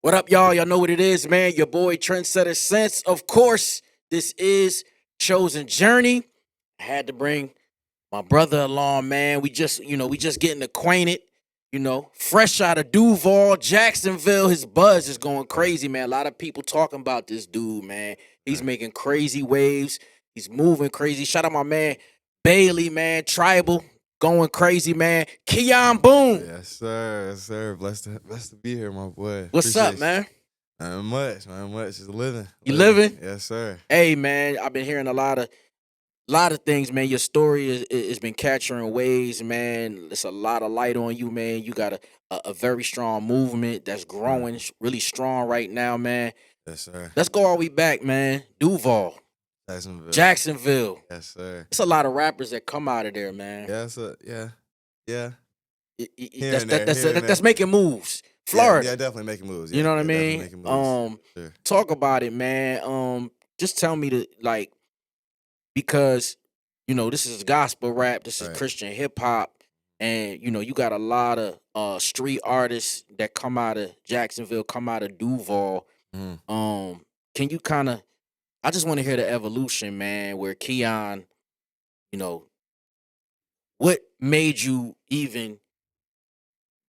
What up, y'all? Y'all know what it is, man. Your boy Trendsetter Sense. Of course, this is Chosen Journey. I had to bring my brother along, man. We just getting acquainted. Fresh out of Duval, Jacksonville. His buzz is going crazy, man. A lot of people talking about this dude, man. He's making crazy waves. He's moving crazy. Shout out my man Bailey, man. Tribal. Going crazy, man. Kijan Boone. Yes, sir. Yes, sir. Blessed to be here, my boy. What's up, man? Not much, man. Much. Just living. You living? Yes, sir. Hey, man, I've been hearing a lot of things, man. Your story has been capturing waves, man. It's a lot of light on you, man. You got a very strong movement that's growing really strong right now, man. Yes, sir. Let's go all the way back, man. Duval, Jacksonville. Yes, sir. It's a lot of rappers that come out of there, man. Yeah, yeah. Yeah. That's making moves. Florida. Yeah, definitely making moves. You know what I definitely mean? making moves. Sure. Talk about it, man. Just tell me because this is gospel rap, this is Christian hip hop, and you got a lot of street artists that come out of Jacksonville, come out of Duval. Can you I just want to hear the evolution, man, where Keon, what made you even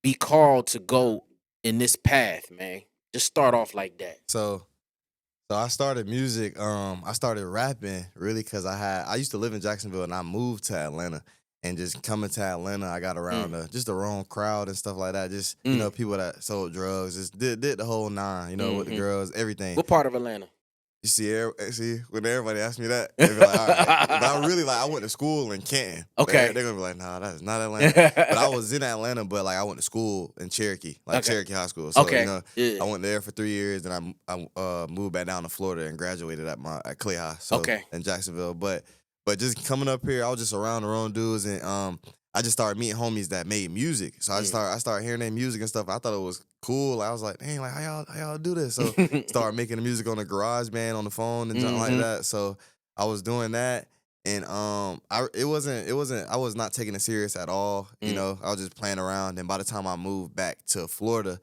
be called to go in this path, man? Just start off like that. So I started music. I started rapping really because I used to live in Jacksonville and I moved to Atlanta. And just coming to Atlanta, I got around just the wrong crowd and stuff like that. Just people that sold drugs, just did the whole nine. With the girls, everything. What part of Atlanta? You see, when everybody asks me that, they be like, all right. But I went to school in Canton. Okay. They're going to be like, nah, that's not Atlanta. But I was in Atlanta, but I went to school in Cherokee, Cherokee High School. So, I went there for 3 years, and I moved back down to Florida and graduated at Clay High, in Jacksonville. But just coming up here, I was just around the wrong dudes, and I just started meeting homies that made music. So I started hearing their music and stuff. I thought it was cool. I was like, dang, how y'all do this? So started making the music on the garage band on the phone and something like that. So I was doing that, and I was not taking it serious at all. I was just playing around. And by the time I moved back to Florida,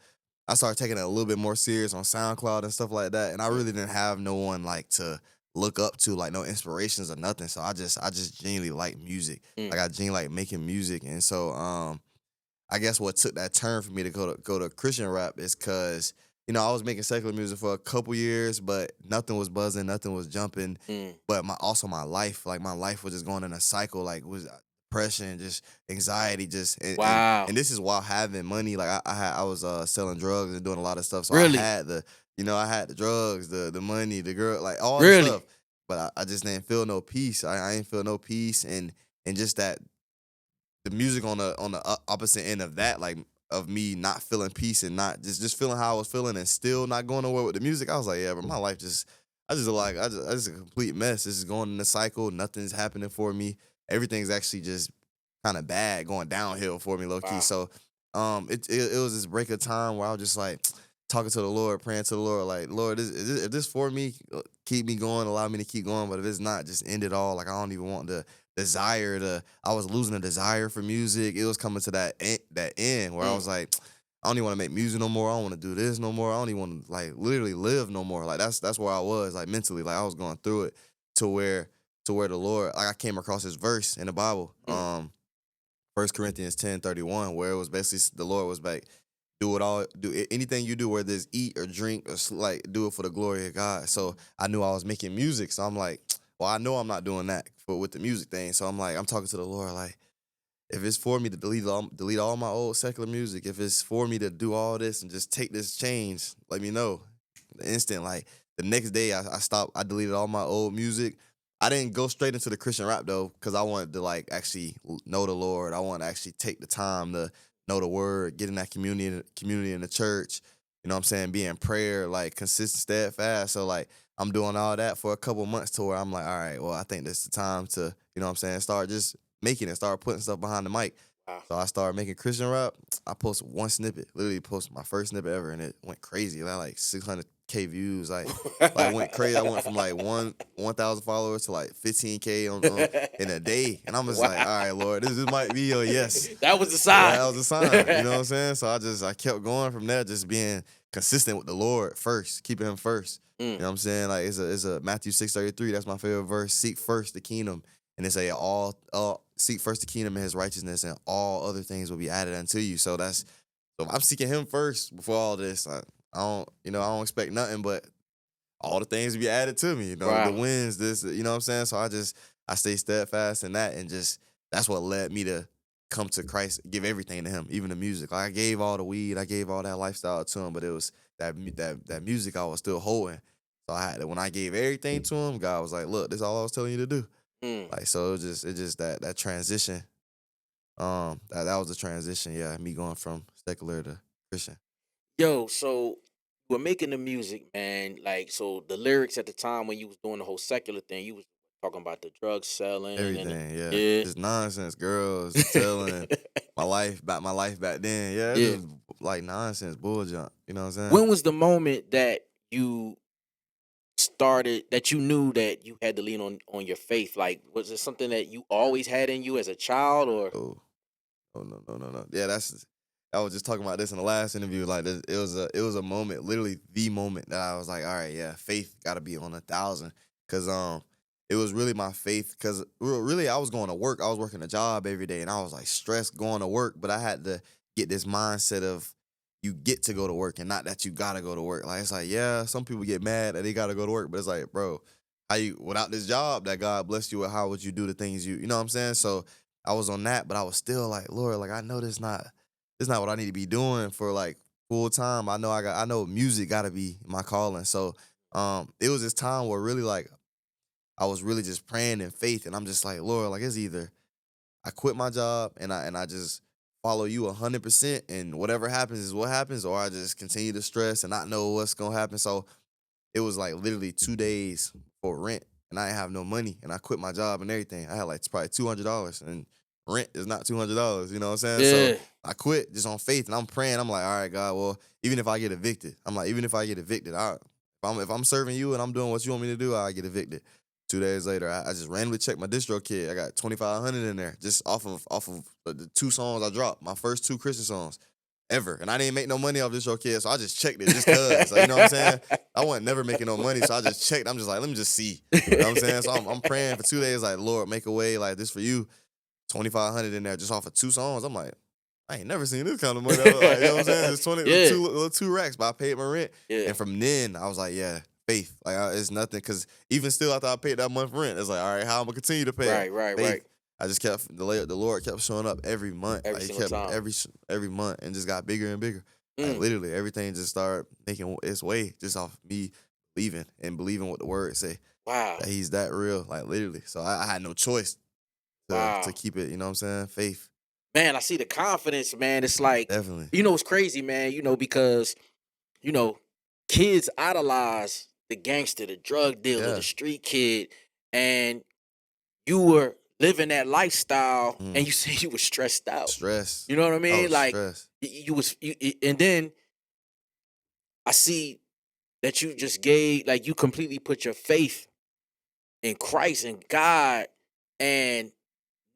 I started taking it a little bit more serious on SoundCloud and stuff like that. And I really didn't have no one to look up to, no inspirations or nothing. So I just genuinely like music. I genuinely like making music. And so I guess what took that turn for me to go to Christian rap is because, I was making secular music for a couple years, but nothing was buzzing, nothing was jumping. But my life, my life was just going in a cycle, was depression, just anxiety, wow. And this is while having money. I was selling drugs and doing a lot of stuff. So really? I had I had the drugs, the money, the girl, all really? the stuff. But I just didn't feel no peace. I ain't feel no peace, and just that the music on the opposite end of that, of me not feeling peace and not just feeling how I was feeling and still not going nowhere with the music. I was like, yeah, but my life I just a complete mess. This is going in a cycle. Nothing's happening for me. Everything's actually just kind of bad, going downhill for me, low key. Wow. So it was this break of time where I was just talking to the Lord, praying to the Lord, Lord, if this for me, keep me going, allow me to keep going. But if it's not, just end it all. I don't even want the desire I was losing the desire for music. It was coming to that end where I was like, I don't even want to make music no more. I don't want to do this no more. I don't even want to literally live no more. That's where I was mentally. I was going through it to where the Lord, I came across this verse in the Bible, 1 Corinthians 10:31, where it was basically the Lord was like, do anything you do, whether it's eat or drink or do it for the glory of God. So I knew I was making music. So I'm like, well, I know I'm not doing that with the music thing. So I'm I'm talking to the Lord, if it's for me to delete all my old secular music, if it's for me to do all this and just take this change, let me know. The instant, the next day I stopped, I deleted all my old music. I didn't go straight into the Christian rap though, because I wanted to actually know the Lord. I wanted to actually take the time to know the word, get in that community in the church, you know what I'm saying, be in prayer, consistent, steadfast. So I'm doing all that for a couple months to where I'm like, all right, well, I think this is the time to, you know what I'm saying, start just making it, start putting stuff behind the mic. Wow. So I started making Christian rap. I posted one snippet, literally posted my first snippet ever, and it went crazy. I had like 600K views. Like went crazy. I went from like 1,000 followers to like 15K on in a day. And I'm just like, all Wow. right, Lord, this might be your yes. That was the sign. That was a sign. You know what I'm saying? So I kept going from there, just being consistent with the Lord first, keeping him first. You know what I'm saying? Like it's a Matthew 6:33. That's my favorite verse. Seek first the kingdom. And it's all seek first the kingdom and his righteousness, and all other things will be added unto you. So I'm seeking him first before all this. I don't expect nothing but all the things to be added to me. The Wow. wins, this, you know what I'm saying? So I stay steadfast in that, and just that's what led me to come to Christ, give everything to him, even the music. Like I gave all the weed, I gave all that lifestyle to him, but it was that music I was still holding. So when I gave everything to him, God was like, look, this is all I was telling you to do. Like, so it just that transition. That was the transition. Yeah, me going from secular to Christian. Yo, so you were making the music, man. Like, so the lyrics at the time when you was doing the whole secular thing, you was talking about the drug selling and Everything, yeah. yeah. Just nonsense, girls telling my life back then. Yeah, it's Yeah. just like nonsense, bull junk. You know what I'm saying? When was the moment that you started that you knew that you had to lean on your faith? Like, was it something that you always had in you as a child, or Oh, oh no, no, no, no. Yeah, I was just talking about this in the last interview. Like it was a moment, literally the moment that I was like, all right, yeah, faith got to be on 1,000, because it was really my faith. Because really, I was going to work. I was working a job every day, and I was like stressed going to work. But I had to get this mindset of you get to go to work, and not that you gotta go to work. Like it's like, yeah, some people get mad that they gotta go to work, but it's like, bro, how you without this job that God blessed you with, how would you do the things you know what I'm saying? So I was on that, but I was still like, Lord, like I know this not what I need to be doing for like full time. I know music gotta be my calling. So it was this time where really like I was really just praying in faith, and I'm just like, Lord, like it's either I quit my job and I just follow you 100%, and whatever happens is what happens, or I just continue to stress and not know what's gonna happen. So it was like literally 2 days for rent, and I didn't have no money, and I quit my job and everything. I had like probably $200, and rent is not $200. You know what I'm saying? So yeah, I quit just on faith, and I'm praying. I'm like, all right, God, well, even if I get evicted, if I'm serving you and I'm doing what you want me to do, I get evicted. 2 days later, I just randomly checked my distro kid. I got 2,500 in there just off of the two songs I dropped, my first two Christian songs ever, and I didn't make no money off this kid, so I just checked it just cause. Like, you know what I'm saying? I wasn't never making no money, so I just checked. I'm just like, let me just see. You know what I'm saying? So I'm praying for 2 days, like, Lord, make a way, like this for you. 2,500 in there just off of two songs. I'm like, I ain't never seen this kind of money. Like, you know what I'm saying? It's yeah, two racks, but I paid my rent. yeah. And from then, I was like, yeah, faith. Like, it's nothing. Because even still, after I paid that month rent, it's like, all right, how I'm going to continue to pay it? Right, Faith. right. I just kept, the Lord kept showing up every month. Every Like, he single kept time. every month, and just got bigger and bigger. Like, literally, everything just started making its way just off me believing what the word say. Wow, That he's that real, like literally. So I had no choice to wow. keep it, you know what I'm saying? Faith. Man, I see the confidence, man. It's like, Definitely. it's crazy, man, because, you know, kids idolize the gangster, the drug dealer, the Yeah. street kid, and you were living that lifestyle and Mm. you say you were stressed out. Stress. You know what I I mean? was Like stressed. and then I see that you just like you completely put your faith in Christ and God, and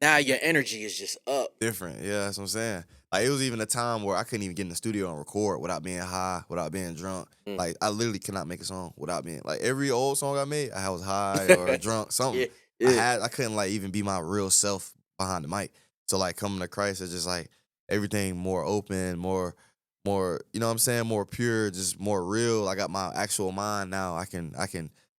now your energy is just up. Different. Yeah, that's what I'm saying. Like, it was even a time where I couldn't even get in the studio and record without being high, without being drunk. Mm. Like, I literally cannot make a song without being, like, every old song I made, I was high or drunk, something. Yeah, yeah. I couldn't, like, even be my real self behind the mic. So, like, coming to Christ is just, like, everything more open, more, you know what I'm saying, more pure, just more real. I got my actual mind now. I can,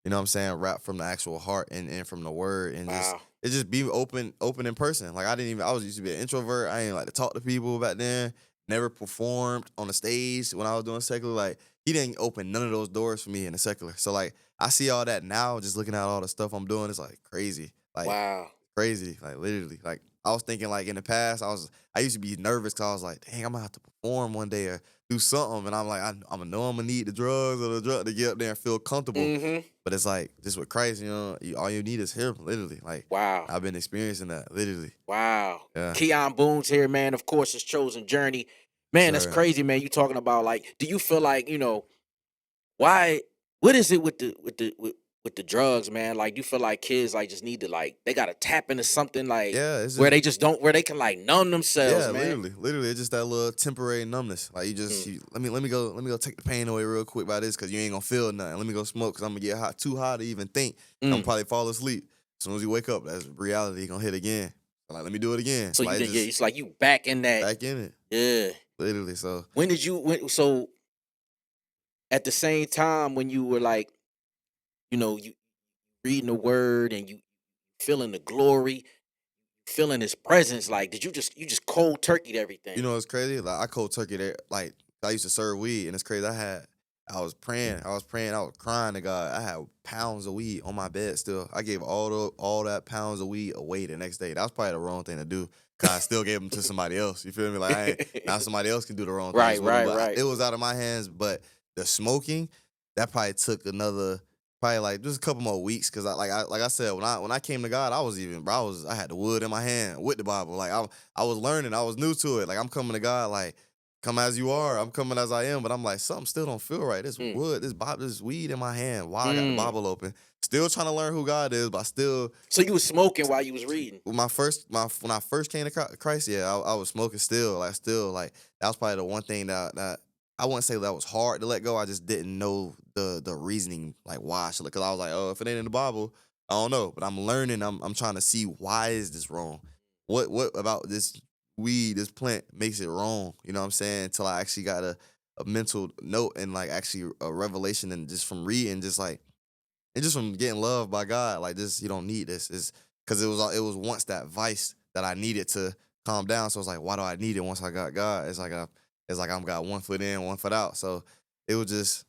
you know what I'm saying, rap from the actual heart and from the word, and just Wow. it just be open in person. Like, I was used to be an introvert. I didn't like to talk to people back then. Never performed on the stage when I was doing secular. Like, he didn't open none of those doors for me in the secular. So, like, I see all that now, just looking at all the stuff I'm doing. It's like crazy. Like, Wow. crazy. Like, literally. Like, I was thinking like in the past, I used to be nervous because I was like, dang, I'm gonna have to perform one day or do something, and I'm like, I'm gonna know I'm gonna need the drugs or the drug to get up there and feel comfortable. Mm-hmm. But it's like just with Christ, all you need is Him, literally. Like Wow. I've been experiencing that, literally. Wow. Yeah, Kijan Boone's here, man. Of course, his chosen journey. Man, that's sir. crazy, man. You talking about like, do you feel like, why what is it with the drugs, man? Like, you feel like kids like just need to like they gotta tap into something like Yeah, it's where just they just don't where they can like numb themselves, yeah, man. literally, it's just that little temporary numbness. Like Mm. let me go take the pain away real quick by this because you ain't gonna feel nothing. Let me go smoke because I'm gonna get too high to even think. I'm gonna Mm. probably fall asleep. As soon as you wake up, that's reality gonna hit again. Like let me do it again. So you Like did, yeah, it's like you back in that. back in it, Yeah. literally. So When did you so at the same time when you were like, you reading the word and you feeling the glory, feeling his presence, like did you just cold turkeyed everything? it's crazy. Like I cold turkey there. Like I used to serve weed, and it's crazy. I was praying, I was crying to God. I had pounds of weed on my bed still. I gave all that pounds of weed away the next day. That was probably the wrong thing to do. Cause I still gave them to somebody else. You feel me? Like now somebody else can do the wrong things Right, with them. right, But right. it was out of my hands. But the smoking, that probably took another, probably like just a couple more weeks. Cause like I said, when I came to God, I was even, bro. I had the wood in my hand with the Bible. Like I was learning. I was new to it. Like I'm coming to God like. Come as you are. I'm coming as I am, but I'm like, something still don't feel right. This Mm, wood, this weed in my hand. Why I got the mm. Bible open? Still trying to learn who God is, but I still So you was smoking while you was reading. when I first came to Christ, yeah, I was smoking still. Like still, like that was probably the one thing that I wouldn't say that was hard to let go. I just didn't know the reasoning, like why I should. Because I was like, oh, if it ain't in the Bible, I don't know. But I'm learning. I'm trying to see why is this wrong. What about this weed, this plant makes it wrong? You know what I'm saying? Until I actually got a mental note and like actually a revelation and just from reading, just like and just from getting loved by God, like this, you don't need this. Is because it was once that vice that I needed to calm down. So it's like, why do I need it once I got God? It's like I'm got one foot in, one foot out. So it was just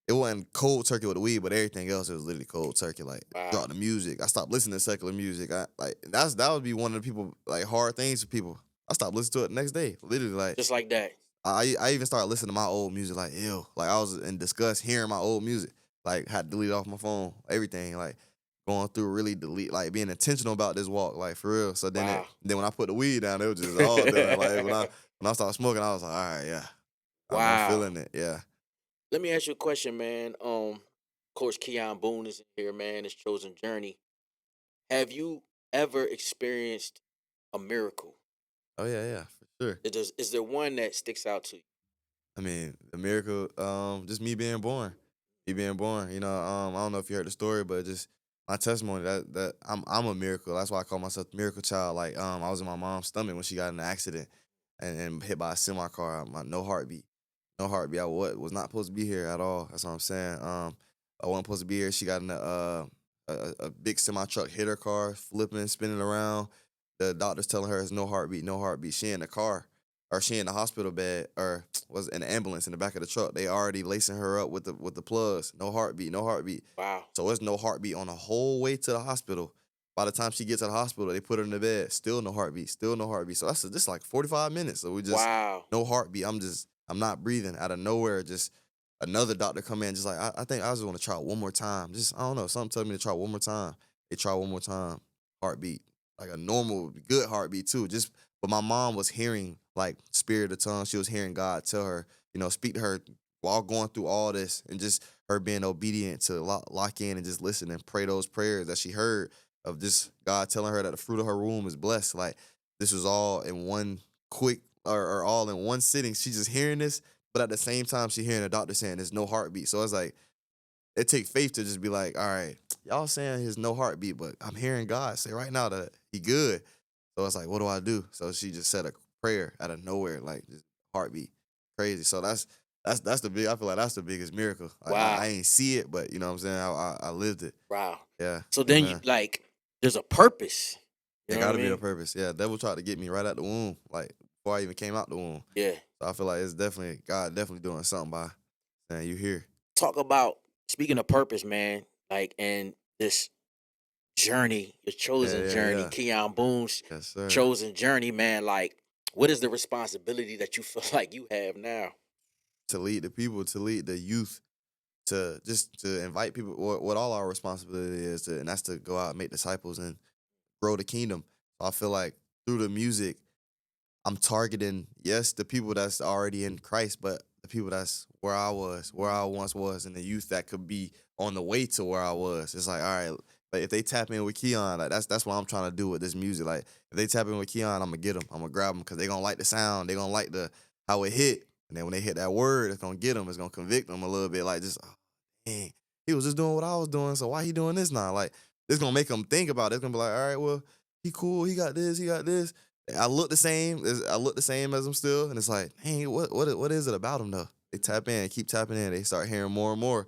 it wasn't cold turkey with the weed, but everything else it was literally cold turkey. Like Wow. drop the music. I stopped listening to secular music. I like that would be one of the people like hard things for people. I stopped listening to it the next day. Literally like Just like that. I even started listening to my old music like ew. Like I was in disgust hearing my old music. Like had to delete off my phone, everything. Like going through really delete, like being intentional about this walk, like for real. So Wow. then when I put the weed down, it was just all done. Like when I started smoking, I was like, all right, yeah, I'm Wow. feeling it, yeah. Let me ask you a question, man. Of course, Keon Boone is in here, man. His chosen journey. Have you ever experienced a miracle? Oh yeah, for sure. Is there one that sticks out to you? I mean, the miracle, just me being born. Me being born. I don't know if you heard the story, but just my testimony that I'm a miracle. That's why I call myself the miracle child. Like, I was in my mom's stomach when she got in an accident and hit by a semi car. My no heartbeat. No heartbeat. I was not supposed to be here at all. That's what I'm saying. I wasn't supposed to be here. She got in a big semi truck, hit her car, flipping, spinning around. The doctor's telling her it's no heartbeat, no heartbeat. She in the car or she in the hospital bed or was in the ambulance in the back of the truck. They already lacing her up with the plugs. No heartbeat, no heartbeat. Wow. So it's no heartbeat on the whole way to the hospital. By the time she gets to the hospital, they put her in the bed. Still no heartbeat. Still no heartbeat. So that's just like 45 minutes. So we just Wow. no heartbeat. I'm not breathing. Out of nowhere, just another doctor come in. Just like I think I just want to try one more time. Just I don't know. Something told me to try one more time. They try one more time. Heartbeat, like a normal good heartbeat too. But my mom was hearing like spirit of tongue. She was hearing God tell her, speak to her while going through all this, and just her being obedient to lock in and just listen and pray those prayers that she heard of just God telling her that the fruit of her womb is blessed. Like this was all in one quick or all in one sitting. She just hearing this, but at the same time she hearing the doctor saying there's no heartbeat. So it's like it takes faith to just be like, all right, y'all saying his no heartbeat, but I'm hearing God say right now that he good. So it's like, what do I do? So she just said a prayer out of nowhere, like just heartbeat, crazy. So that's the big. I feel like that's the biggest miracle. Like I Wow. ain't see it, but you know what I'm saying. I lived it. Wow. Yeah, So then you amen. like there's a purpose. You It know what got I to be a mean? purpose. Yeah, devil tried to get me right out the womb, like before I even came out the womb. Yeah. So I feel like it's definitely God definitely doing something by saying you here. Talk about speaking of purpose, man. Like and this journey, your Yeah, chosen yeah, journey, yeah. Keon Boone's Yes, sir. chosen journey, man. Like, what is the responsibility that you feel like you have now? To lead the people, to lead the youth, to just to invite people. What all our responsibility is, and that's to go out and make disciples and grow the kingdom. So I feel like through the music, I'm targeting, yes, the people that's already in Christ, but the people that's where I was, where I once was, and the youth that could be on the way to where I was. It's like, all right, like if they tap in with Keon, like that's what I'm trying to do with this music. Like if they tap in with Keon, I'm gonna get them, I'm gonna grab them because they gonna like the sound, they gonna like the how it hit, and then when they hit that word, it's gonna get them, it's gonna convict them a little bit. Like just, oh, dang, he was just doing what I was doing, so why he doing this now? Like it's gonna make them think about it. It's gonna be like, all right, well, he cool, he got this, he got this. I look the same. I look the same as him still, and it's like, hey, what is it about him though? They tap in, keep tapping in. They start hearing more and more.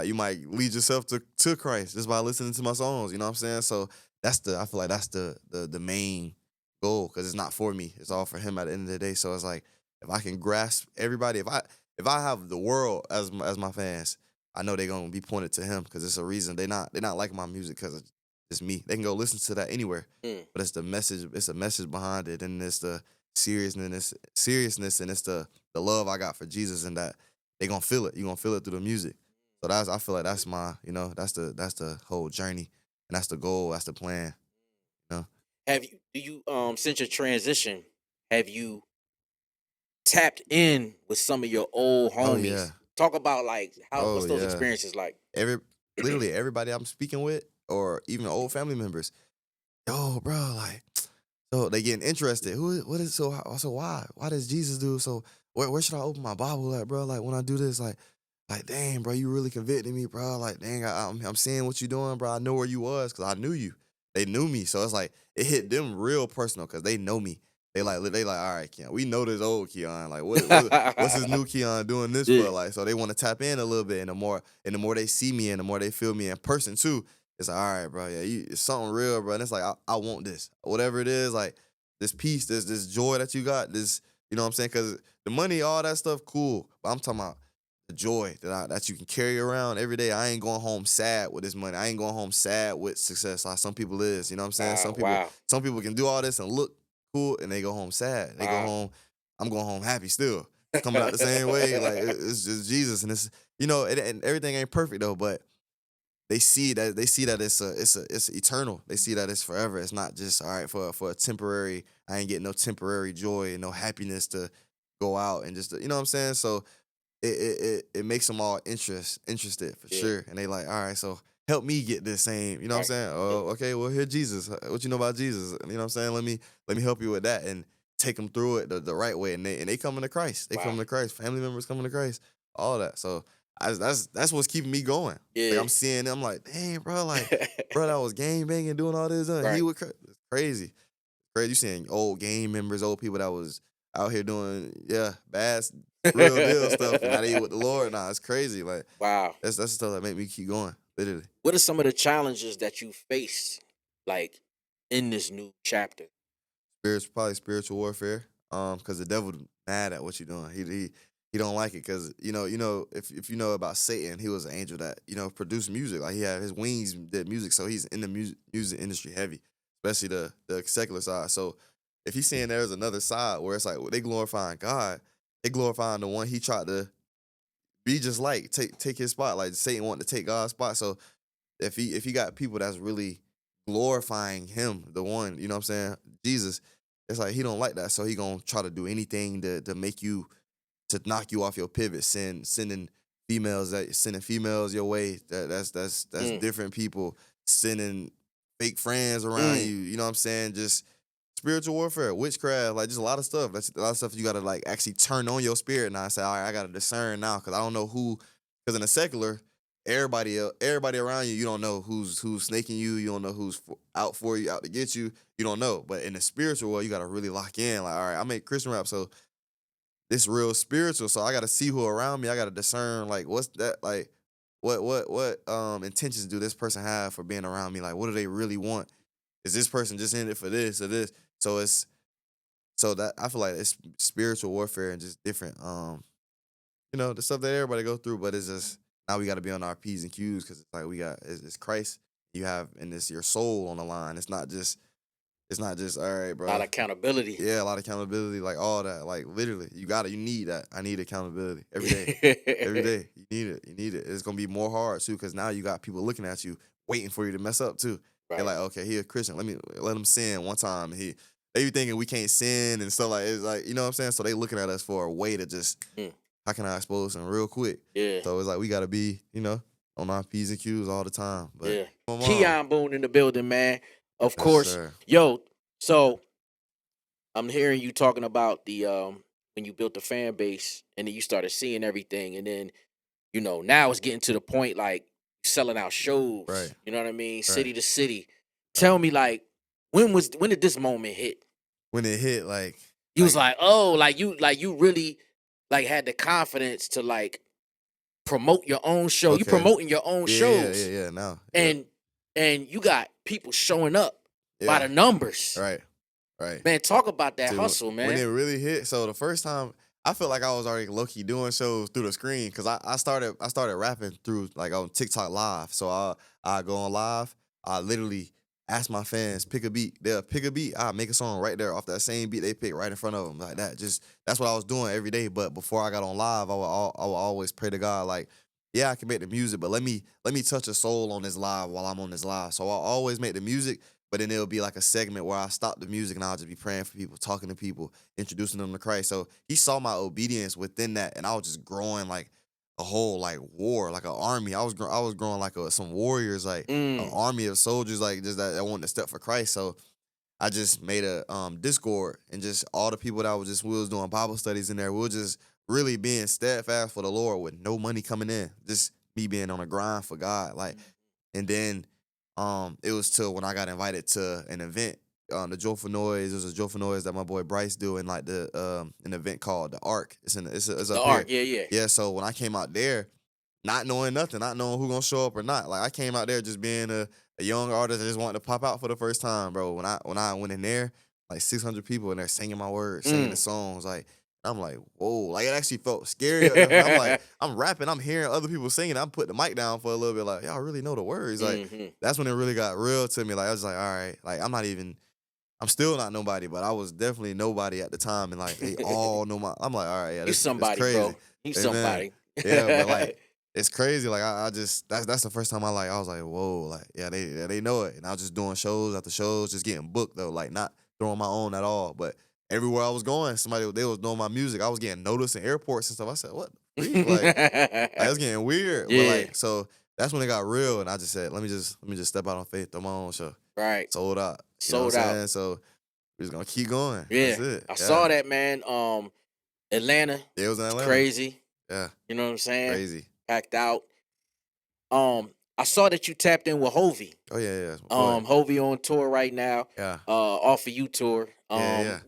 You might lead yourself to Christ just by listening to my songs. You know what I'm saying? So I feel like that's the main goal because it's not for me. It's all for him at the end of the day. So it's like if I can grasp everybody, if I have the world as my fans, I know they're gonna be pointed to him because it's a reason they're not liking my music because it's me. They can go listen to that anywhere, Mm, but it's the message. It's a message behind it, and it's the seriousness, and it's the love I got for Jesus, and that they gonna feel it. You gonna feel it through the music. So I feel like that's my, that's the whole journey, and that's the goal, that's the plan, you know. have you do you since your transition, have you tapped in with some of your old Oh homies? yeah, Talk about like how oh what's those yeah. experiences like? Every Literally everybody I'm speaking with, or even old family members, yo, bro, like, so they getting interested. What is so why does Jesus do so? Where should I open my Bible at, bro? Like when I do this, like dang, bro, you really convicted me, bro. Like dang, I'm seeing what you doing, bro. I know where you was because I knew you. They knew me, so it's like it hit them real personal because they know me. They like, all right, Keon, we know this old Keon. Like what's his new Keon doing this Yeah. for? Like so they want to tap in a little bit, and the more they see me and the more they feel me in person too, it's like, all right, bro, yeah, it's something real, bro. And it's like I want this, whatever it is, like this peace, this joy that you got, this, you know what I'm saying? Because the money, all that stuff, cool, but I'm talking about the joy that you can carry around every day. I ain't going home sad with this money. I ain't going home sad with success like some people is. You know what I'm saying? Wow, wow, Some people can do all this and look cool, and they go home sad. They go wow. home. I'm going home happy still, coming out the same way. Like it's just Jesus, and it's and everything ain't perfect though, but they see that it's eternal. They see that it's forever. It's not just all right for a temporary. I ain't getting no temporary joy and no happiness to go out and just you know what I'm saying. So it makes them all interested for Yeah, sure, and they like, all right, so help me get this same. You know what I'm right. saying? Oh, okay, well here Jesus. What you know about Jesus? You know what I'm saying? Let me help you with that and take them through it the right way, and they coming to Christ. They Wow. coming to Christ. Family members coming to Christ. All that. So that's what's keeping me going. Like Yeah. I'm seeing, I'm like, dang, bro, bro, that was game banging, doing all this, he Right. was it's crazy, crazy. You seeing old game members, old people that was out here doing, yeah, bad, real deal stuff, and now they with the Lord. Nah, it's crazy. Like Wow. that's the stuff that make me keep going, literally. What are some of the challenges that you face, like in this new chapter? Probably spiritual warfare. Because the devil mad at what you're doing. He don't like it because if you know about Satan, he was an angel that produced music. Like he had his wings did music, so he's in the music industry heavy, especially the secular side. So if he's saying there's another side where it's like they glorifying God, they glorifying the one he tried to be just like take his spot. Like Satan wanted to take God's spot. So if he got people that's really glorifying him, the one, you know what I'm saying, Jesus, it's like he don't like that. So he gonna try to do anything to make you to knock you off your pivot, sending females your way. That's Mm, different people, sending fake friends around mm, you, you know what I'm saying? Just spiritual warfare, witchcraft, like just a lot of stuff. That's a lot of stuff you gotta like actually turn on your spirit now and say, all right, I gotta discern now because I don't know who. Because in the secular, everybody around you, you don't know who's snaking you. You don't know who's out for you, out to get you. You don't know. But in the spiritual world, you gotta really lock in. Like, all right, I make Christian rap, so this real spiritual. So I gotta see who around me. I gotta discern like what's that like. What intentions do this person have for being around me? Like, what do they really want? Is this person just in it for this or this? So that I feel like it's spiritual warfare and just different. The stuff that everybody go through, but it's just now we got to be on our P's and Q's because it's like it's Christ You have, and it's your soul on the line. It's not just all right, A bro. lot of accountability. Yeah, a lot of accountability, like all that. Like literally, you need that. I need accountability every day. Every day. You need it. You need it. It's gonna be more hard too, because now you got people looking at you, waiting for you to mess up too. They're Right. like, okay, he a Christian. Let him sin one time. They be thinking we can't sin and stuff like it's like, you know what I'm saying? So they looking at us for a way to just how can I expose them real quick? Yeah. So it's like we gotta be, on our P's and Q's all the time. But Yeah. come on. Kijan Boone in the building, man. Of Yes, course. sir. Yo, so I'm hearing you talking about the when you built the fan base and then you started seeing everything, and then now it's getting to the point like selling out shows. Right. You know what I mean? Right. City to city. Tell me, like, when did this moment hit? When it hit, like You was like, oh, you really like had the confidence to like promote your own show. You Okay. promoting your own shows. Yeah. Now. And you got people showing up by the numbers. Right. Man, talk about that See, hustle, man. When it really hit, so the first time I felt like I was already low key doing shows through the screen, because I started rapping through like on TikTok live. So I go on live. I literally ask my fans pick a beat. They'll pick a beat. I make a song right there off that same beat they pick right in front of them like that. Just that's what I was doing every day. But before I got on live, I would always pray to God like, yeah, I can make the music, but let me touch a soul on this live while I'm on this live. So I'll always make the music. But then it'll be like a segment where I stop the music and I'll just be praying for people, talking to people, introducing them to Christ. So he saw my obedience within that, and I was just growing like a whole like war, like an army. I was growing like some warriors, like an army of soldiers, like just that wanted to step for Christ. So I just made a Discord, and just all the people that we was doing Bible studies in there. We were just really being steadfast for the Lord with no money coming in, just me being on a grind for God, like, and then. It was till when I got invited to an event, the Joyful Noise. It was a Joyful Noise that my boy Bryce do in like an event called the Ark. It's up The here. Ark, yeah. Yeah, so when I came out there, not knowing nothing, not knowing who gonna show up or not, like I came out there just being a young artist that just wanted to pop out for the first time, bro. When I went in there, like 600 people in there singing my words, singing the songs, like. I'm like, whoa, like it actually felt scary. I'm like, I'm rapping, I'm hearing other people singing. I'm putting the mic down for a little bit, like, y'all really know the words. Like, that's when it really got real to me. Like, I was like, all right, like, I'm still not nobody, but I was definitely nobody at the time. And like, they all know I'm like, all right, yeah, You somebody, crazy. bro. You somebody. Yeah, but like, it's crazy. Like, I just, that's the first time I was like, whoa, like, yeah, they know it. And I was just doing shows after shows, just getting booked though, like, not throwing my own at all, but everywhere I was going, they was knowing my music. I was getting noticed in airports and stuff. I said, what? Like it was getting weird. Yeah. But like, so that's when it got real. And I just said, let me just step out on faith, throw my own show. Right. Sold out. Sold out. So we're just gonna keep going. Yeah. That's it. I saw that, man. Atlanta. Yeah, it was in Atlanta. Crazy. Yeah. You know what I'm saying? Crazy. Packed out. I saw that you tapped in with Hovey. Oh yeah. Hovey on tour right now. Yeah. Off of you tour. Yeah.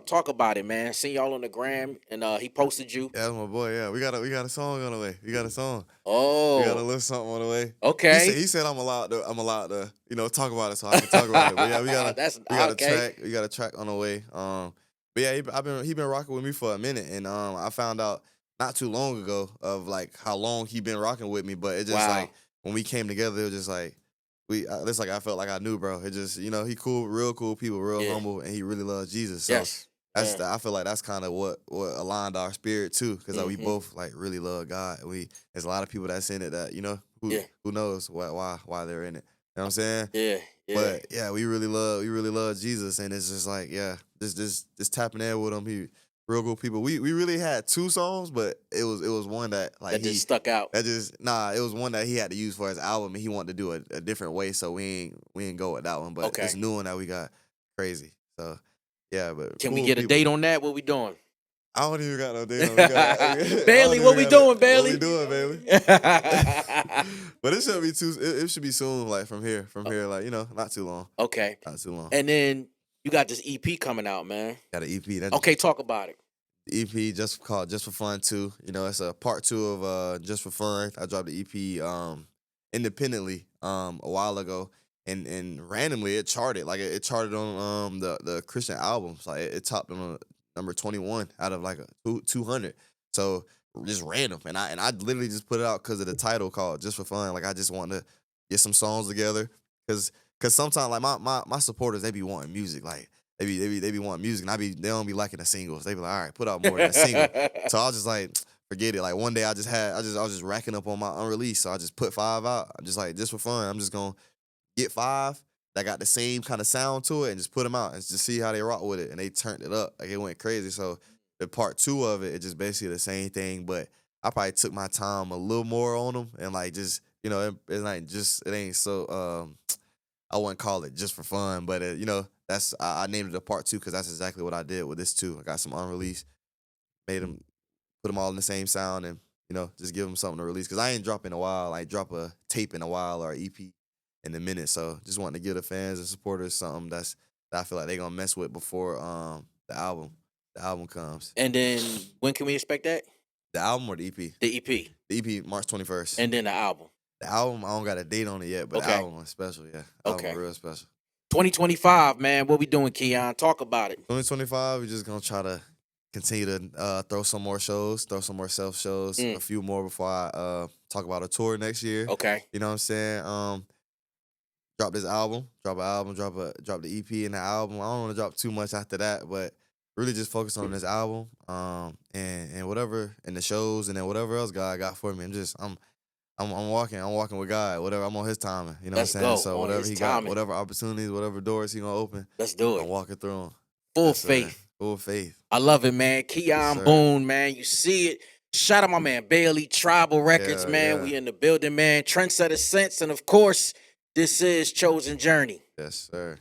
Talk about it, man. Seen y'all on the gram, and he posted you. Yeah, that's my boy. Yeah, we got a song on the way. We got a song. Oh, we got a little something on the way. Okay. He said I'm allowed to talk about it, so I can talk about it. But yeah, we got a track. We got a track on the way. But yeah, he been rocking with me for a minute, and I found out not too long ago of like how long he been rocking with me. But it just like when we came together, it was just like. It's like I felt like I knew, bro. It just, he cool, real cool people, real humble, and he really loves Jesus. So I feel like that's kind of what aligned our spirit too, because like, we both like really love God. There's a lot of people that's in it that who knows why they're in it. You know what I'm saying? Yeah. But yeah, we really love Jesus, and it's just like just tapping in with him. He real cool people. We really had two songs, but it was one that like that just stuck out. It was one that he had to use for his album, and he wanted to do it a different way, so we ain't go with that one. But this new one that we got, crazy. So yeah, but can we get a date on that? What we doing? I don't even got no date on that. Bailey, what we doing, Bailey? What we doing, Bailey? But it should be it should be soon, like from here, like not too long. Okay, not too long. And then you got this EP coming out, man. Got an EP. Okay, talk about it. The EP just called Just for Fun 2. It's a part 2 of Just for Fun. I dropped the EP independently a while ago, and randomly it charted. Like it charted on the Christian albums. Like it topped on number 21 out of like 200. So just random, and I literally just put it out because of the title called Just for Fun. Like I just wanted to get some songs together cause sometimes like my supporters, they be wanting music. Like they be wanting music, and they don't be liking the singles. They be like, all right, put out more than a single. So I was just like, forget it. Like one day I was just racking up on my unreleased. So I just put 5 out. I'm just like, just for fun. I'm just gonna get 5 that got the same kind of sound to it and just put them out and just see how they rock with it. And they turned it up. Like it went crazy. So the part 2 of it, it's just basically the same thing, but I probably took my time a little more on them and like just, it's like just, it ain't so, I wouldn't call it just for fun, but that's, I named it a part 2 because that's exactly what I did with this too. I got some unreleased, made them, put them all in the same sound and, just give them something to release. Cause I ain't drop in a while. I ain't drop a tape in a while or EP in a minute. So just wanting to give the fans and supporters something that I feel like they gonna mess with before the album comes. And then when can we expect that? The album or the EP? The EP. The EP March 21st. And then the album. The album, I don't got a date on it yet, but the Okay. album is special, yeah. The album Okay. real special. 2025, man. What we doing, Keon? Talk about it. 2025, we're just gonna try to continue to throw some more shows, throw some more self shows, a few more before I talk about a tour next year. Okay. You know what I'm saying? Drop this album, drop the EP and the album. I don't want to drop too much after that, but really just focus on this album, and whatever, and the shows, and then whatever else God got for me. I'm walking with God. Whatever, I'm on His timing. You know Let's what I'm saying? go. So On whatever His He timing. got, whatever opportunities, whatever doors He gonna open, Let's do I'm it. walking through them. Full Yes, sir. faith. Full faith. I love it, man. Keon sir. Boone, man. You see it. Shout out my man Bailey, Tribal Records, Yeah, man. yeah. We in the building, man. Trendsetter Sense. And of course, this is Chosen Journey. Yes, sir.